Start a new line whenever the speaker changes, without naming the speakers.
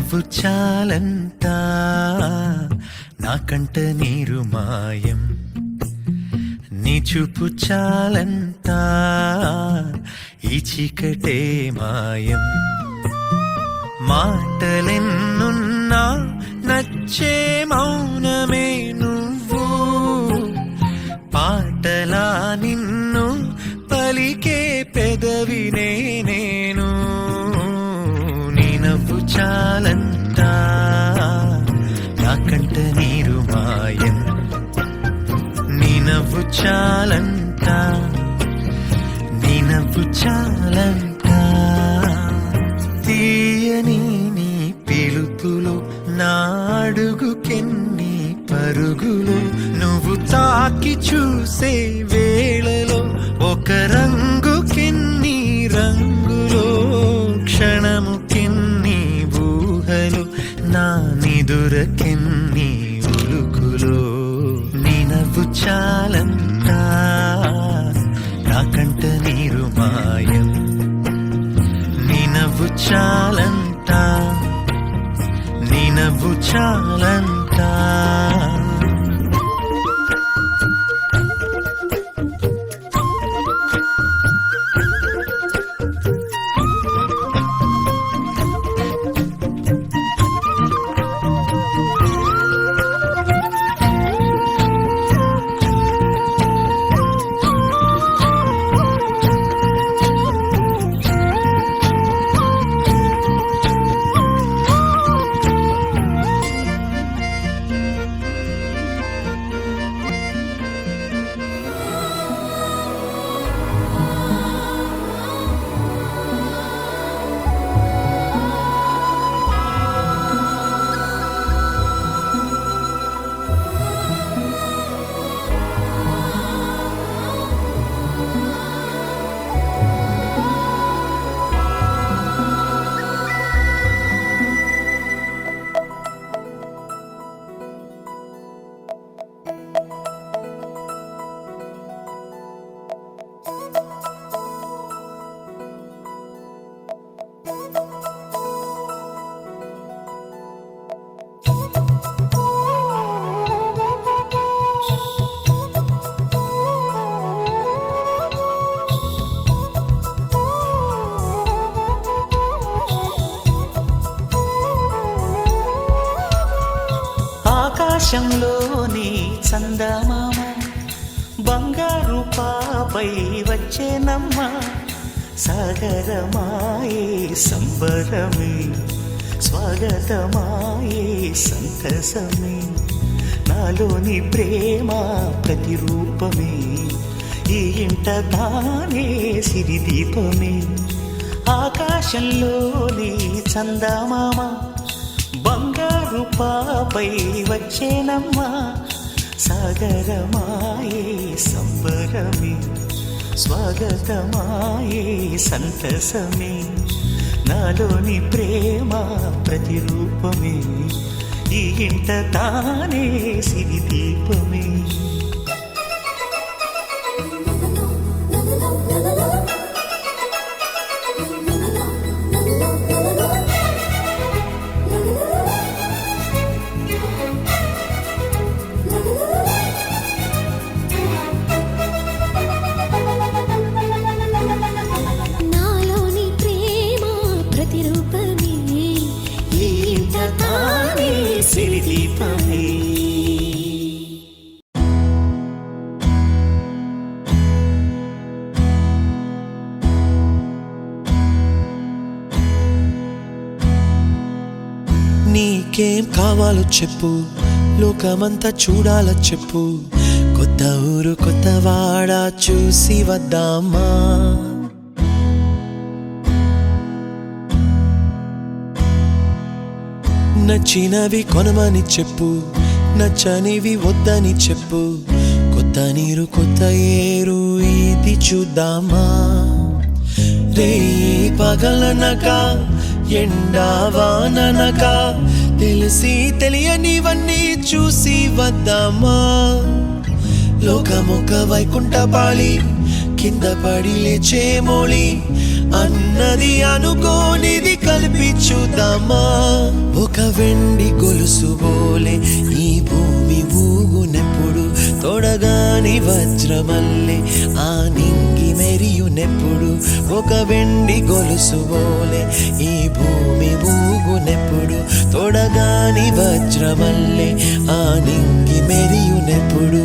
నవ్వు చాలంట నాకంట నీరు మాయం నీ చూపు చాలంట ఈ చీకటే మాయం మాటలెన్నున్నా నచ్చే మౌనమే నువ్వు పాటలా నిన్ను పలికే పెదవినే నేను నీ నవ్వు చాలంట నాకంట నీరు మాయం నీ నవ్వు చాలంట నీ నవ్వు చాలంట తీయని నీ పిలుపులో నాడుగుకెన్ని పరుగులు నువ్వు తాకి చూసే వేళలో ఒక రంగుకెన్ని రంగులో క్షణముకెన్ని ఊహలు నా నిదురకెన్ని ఉలుకులో నీ నవ్వు చాలంట నాకంట నీరు మాయం నీ నవ్వు చాలంట నీ నవ్వు చాలంట
ఆకాశంలోని చందమామ బంగారు పాపై వచ్చేనమ్మ సాగరమాయే సంబరమే స్వాగతమాయే సంతసమే నాలోని ప్రేమ ప్రతిరూపమే ఈ ఇంట తానే సిరిదీపమే ఆకాశంలోని చందమామ బంగారు పాపై వచ్చేనమ్మా సాగరమాయే సంబరమే స్వాగతమాయే సంతసమే నాలోని ప్రేమ ప్రతిరూపమే ఈ ఇంట తానే సిరిదీపమే
నీకేం కావాలో చెప్పు లోకమంతా చూడాలో చెప్పు కొత్త ఊరు కొత్త వాడ చూసి వద్దామా నచ్చినవి కొనమని చెప్పు నచ్చనివి వద్దని చెప్పు కొత్త నీరు కొత్త ఏరు ఇది చూద్దామా రే పగలనక ఎండా వాననక తెలిసి తెలియనివన్నీ చూసి వద్దామా లోకమొక వైకుంఠపాళి కింద పడి లేచే మోళి అన్నది అనుకోనిది కలిపి చూద్దామా ఓ ఒక వెండి గొలుసు బోలే ఈ భూమి ఊగునెప్పుడు తొడగాని వజ్రమల్లె ఆ నింగి మెరియునెప్పుడు ఒక వెండి గొలుసు బోలే ఈ భూమి ఊగునెప్పుడు తొడగాని వజ్రమల్లె ఆ నింగి మెరియునెప్పుడు